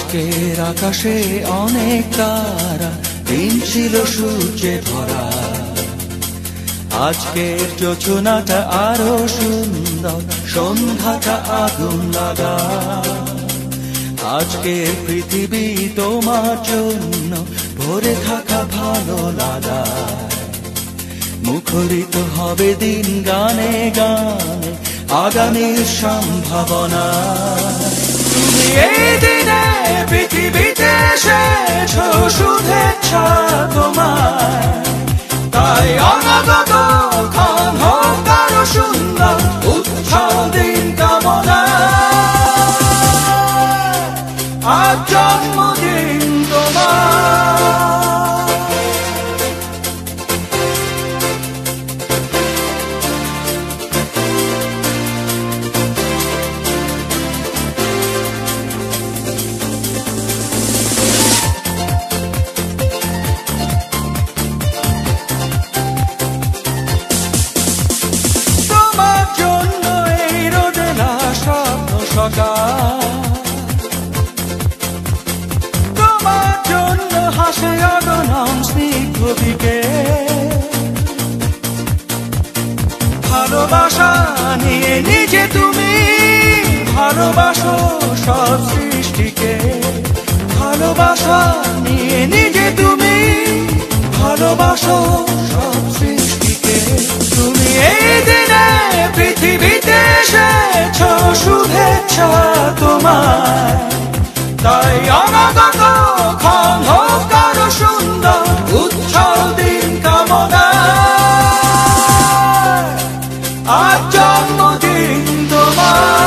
আজকের আকাশে অনেক তারা, দিন ছিল সূর্যে ভরা। আজকের যোজনাটা আরো সুন্দর, সন্ধ্যাটা আগুন লাগা। আজকের পৃথিবী তোমার জন্য ভরে থাকা ভালো লাগা। মুখরিত হবে দিন গানে গানে, আগামীর সম্ভাবনা। তুমি এই দিনে পৃথিবীতে এসেছো, শুভেচ্ছা তোমায়। তাই অনাগত ক্ষণ হোক আরো সুন্দর, উৎসব দিন কামনা। আজ জন্মদিন তোমার। তোমার জন্য হাসে অগণন স্নিগ্ধ দিকে। ভালোবাসা নিয়ে নিজে তুমি ভালোবাসো সব সৃষ্টিকে। ভালোবাসা নিয়ে নিজে তুমি ভালোবাসো সব সৃষ্টিকে। তুমি এই দিনে পৃথিবীতে এসেছো, শুভেচ্ছা তোমায়। তাই অনাগত ক্ষণ হোক আরো সুন্দর, উৎসব দিন কামনা। আজ জন্মদিন তোমার।